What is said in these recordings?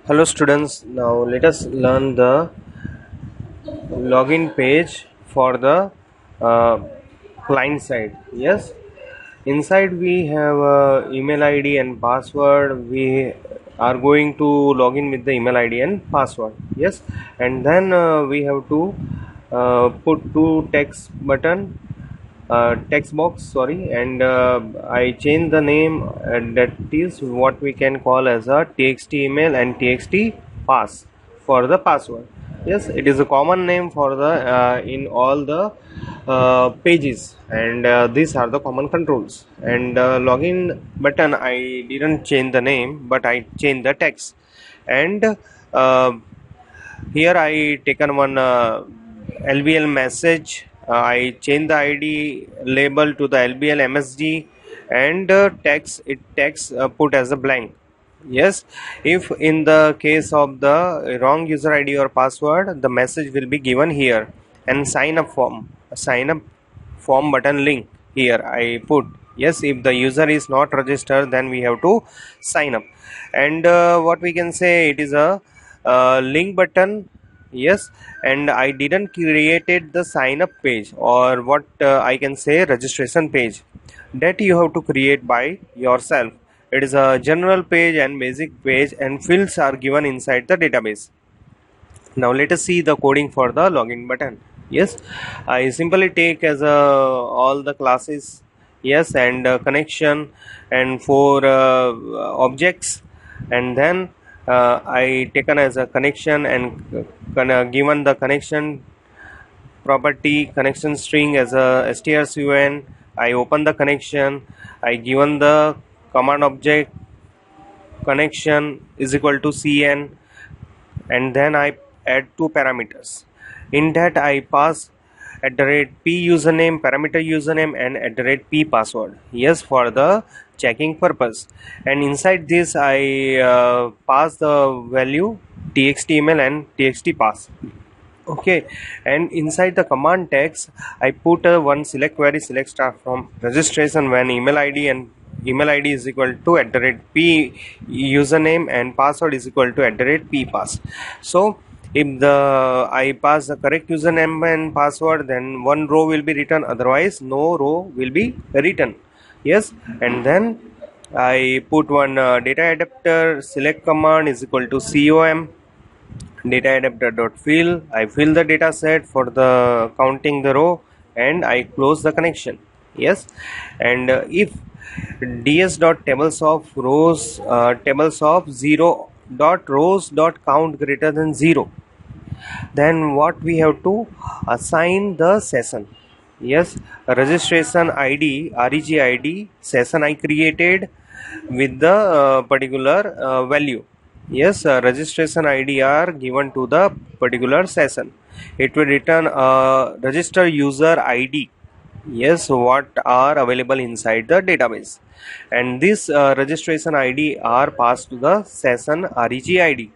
Hello students, now let us learn the login page for the uh, client side. Yes, inside we have email ID and password. We are going to log in with the email ID and password. Yes, and then we have to put two text box, sorry, and I change the name, that is what we can call as a txt email and txt pass for the password. Yes, it is a common name for the in all the pages, and these are the common controls. And login button, I didn't change the name but I changed the text. And uh, here I taken one LBL message. I change the ID label to the LBL MSG, and text put as a blank. Yes, if in the case of the wrong user ID or password, the message will be given here. And sign up form button link, here I put. Yes, if the user is not registered, then we have to sign up. And what we can say, it is a link button. Yes, and I didn't created the sign up page, or what I can say, registration page, that you have to create by yourself. It is a general page and basic page, and fields are given inside the database. Now let us see the coding for the login button. Yes, I simply take as all the classes. Yes, and connection, and for objects, and then I taken as a connection, and given the connection property connection string as a strcun. I open the connection, I given the command object connection is equal to cn, and then I add two parameters. In that I pass at the rate p username, parameter username, and at the rate p password. Yes, for the checking purpose. And inside this I pass the value txt-email and txt-pass. Okay, and inside the command text I put one select query select star from registration when email ID and email ID is equal to at the rate p username and password is equal to at the rate p pass. So if the I pass the correct username and password, then one row will be written, otherwise no row will be written. Yes, and then I put one data adapter select command is equal to com data adapter dot fill. I fill the data set for the counting the row, and I close the connection. Yes, and if ds dot tables of rows tables of 0 dot rows dot count greater than 0, then what we have to assign the session. Yes, registration id reg id session I created with the particular value. Yes, registration id are given to the particular session. It will return register user id. Yes, what are available inside the database, and this registration id are passed to the session reg id.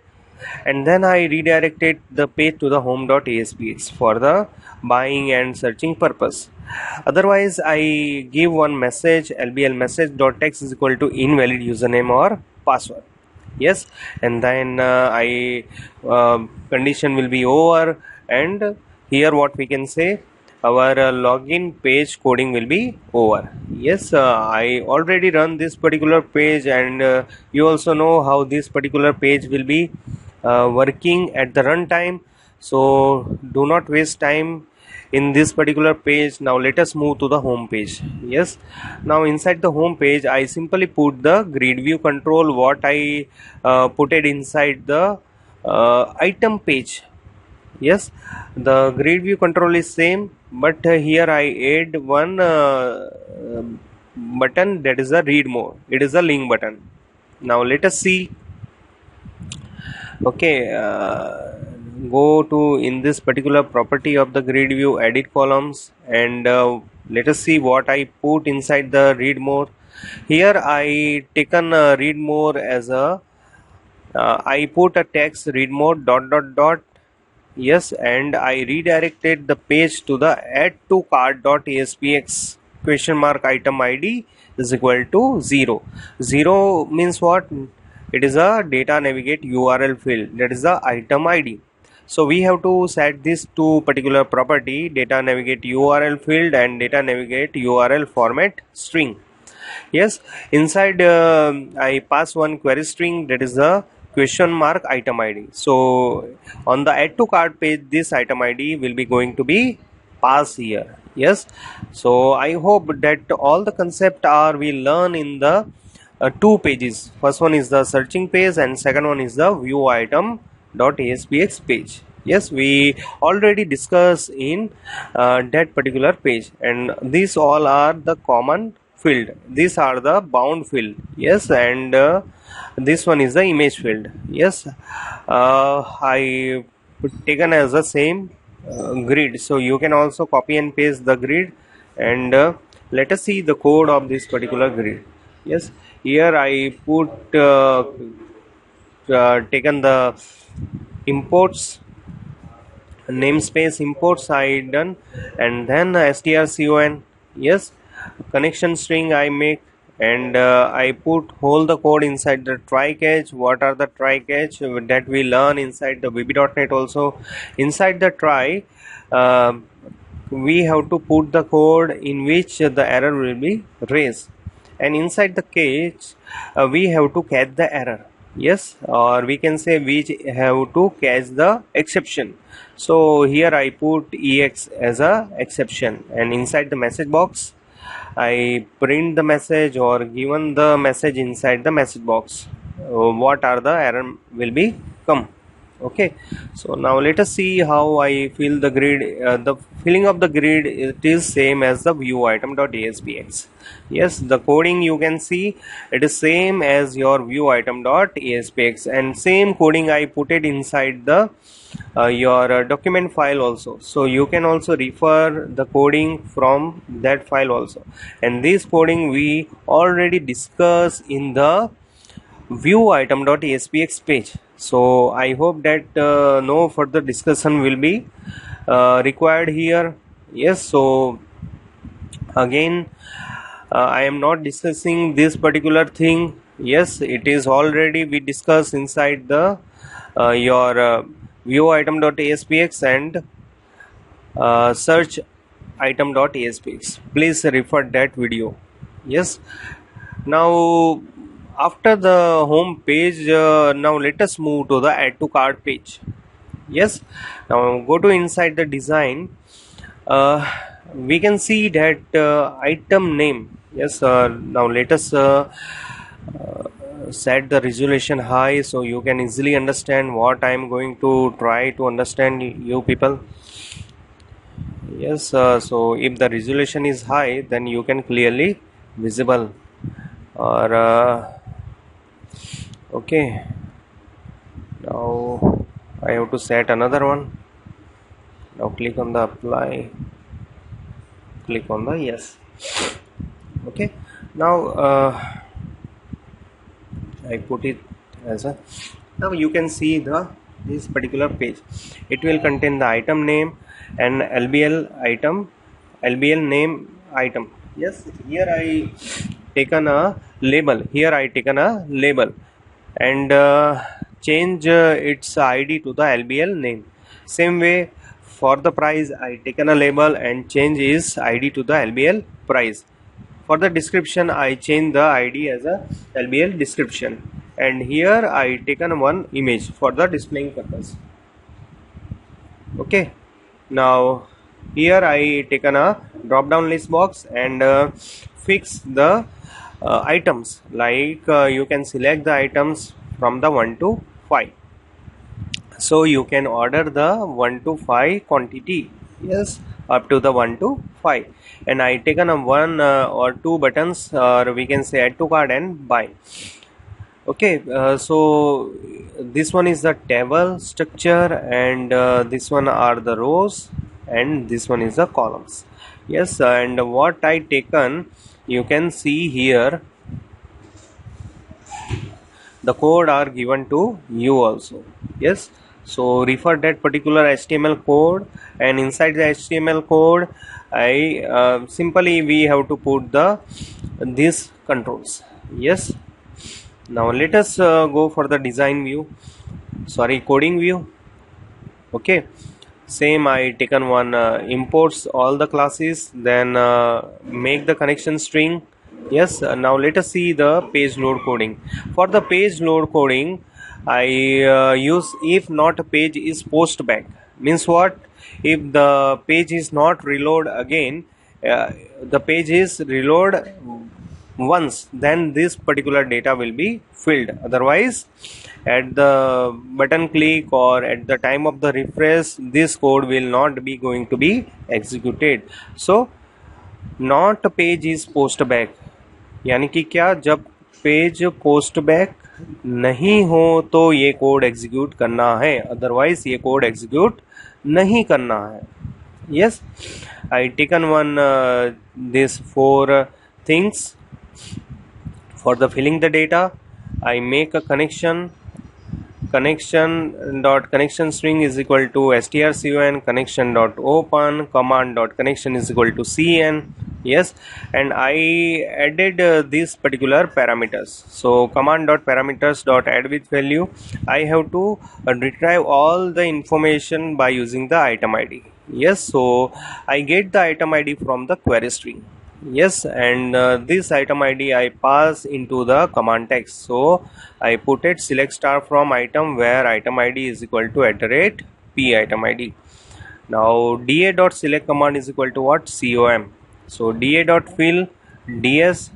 And then I redirected the page to the home.aspx for the buying and searching purpose. Otherwise I give one message lbl message.text is equal to invalid username or password. Yes, and then I condition will be over, and here what we can say, our login page coding will be over. Yes, I already run this particular page, and you also know how this particular page will be working at the runtime. So do not waste time in this particular page. Now let us move to the home page. Yes, now inside the home page I simply put the grid view control what I put it inside the item page. Yes, the grid view control is same, but here I add one button, that is a read more. It is a link button. Now let us see. Okay, go to in this particular property of the grid view, edit columns, and let us see what I put inside the read more. Here I taken read more as a I put a text read more dot dot dot. Yes, and I redirected the page to the add to cart dot aspx question mark item id is equal to 0. 0 means what? it is a data navigate URL field, that is the item ID. So we have to set these two particular property, data navigate URL field and data navigate URL format string. Yes, inside I pass one query string, that is the question mark item ID. So on the add to cart page, this item ID will be going to be passed here. Yes, so I hope that all the concept are we learn in the two pages. First one is the searching page and second one is the view item .aspx page. Yes, we already discussed in that particular page, and these all are the common field. These are the bound field. Yes, and this one is the image field. Yes, I taken as the same grid, so you can also copy and paste the grid, and let us see the code of this particular grid. Yes, here I put taken the imports, namespace imports I done, and then strcon. Yes, connection string I make, and I put whole the code inside the try catch. What are the try catch that we learn inside the VB.NET also. Inside the try, we have to put the code in which the error will be raised, and inside the catch we have to catch the error. Yes, or we can say we have to catch the exception. So here I put ex as a exception, and inside the message box I print the message or given the message inside the message box. What are the error will be come. Okay, so now let us see how I fill the grid. The filling of the grid, it is same as the view item.aspx. Yes, the coding you can see it is same as your view item.aspx, and same coding I put it inside the your document file also. So you can also refer the coding from that file also, and this coding we already discussed in the view item.aspx page. So I hope that no further discussion will be required here. Yes, so again I am not discussing this particular thing. Yes, it is already we discussed inside the your view item.aspx and search item.aspx. Please refer that video. Yes, now after the home page, now let us move to the add to cart page. Yes, now go to inside the design. We can see that item name. Yes, now let us set the resolution high so you can easily understand what I am going to try to understand you people. Yes, so if the resolution is high, then you can clearly visible, or okay, now I have to set another one. Now click on the apply, click on the yes. Okay, now I put it as a, now you can see the this particular page. It will contain the item name and LBL name item. Yes, here I taken a label, and change its ID to the LBL name. Same way for the price I taken a label and change its ID to the LBL price. For the description I change the ID as a LBL description, and here I taken one image for the displaying purpose. Okay, now here I taken a drop down list box and fix the items, like you can select the items from the 1 to 5, so you can order the 1 to 5 quantity. Yes, up to the 1 to 5, and I taken a one or two buttons, or we can say add to cart and buy. Okay, so this one is the table structure, and this one are the rows, and this one is the columns. Yes, and what I taken, you can see here the code are given to you also. Yes, so refer that particular HTML code, and inside the HTML code I simply we have to put the these controls. Yes, Now let us go for the design view, sorry, coding view. Okay, same, I taken one imports all the classes, then make the connection string. Yes, now let us see the page load coding. For the page load coding, I use if not page is post back. Means what? If the page is not reload again, the page is reload once, then this particular data will be filled. Otherwise, at the button click or at the time of the refresh, this code will not be going to be executed. So not page is post back, यानी कि क्या, जब page post back नहीं हो तो ये code execute करना है, अदरवाइज ये कोड एग्जीक्यूट नहीं करना है. Yes, I taken one this four things. For the filling the data, I make a connection dot connection string is equal to strcon connection dot open command dot connection is equal to cn. Yes, and I added these particular parameters. So command dot parameters dot add with value, I have to retrieve all the information by using the item id. Yes, so I get the item id from the query string. Yes, and this item id I pass into the command text. So I put it select star from item where item id is equal to @p item id. Now da dot select command is equal to what? com. So da dot fill ds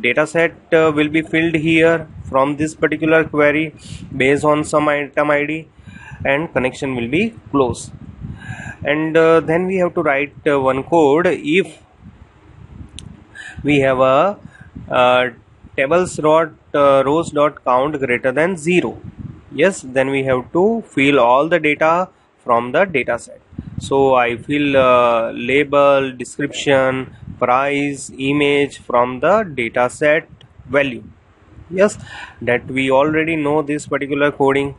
dataset will be filled here from this particular query based on some item id, and connection will be closed. And then we have to write one code. If we have a tables rows dot count greater than 0, yes, then we have to fill all the data from the data set. So I fill label, description, price, image from the data set value. Yes, that we already know this particular coding.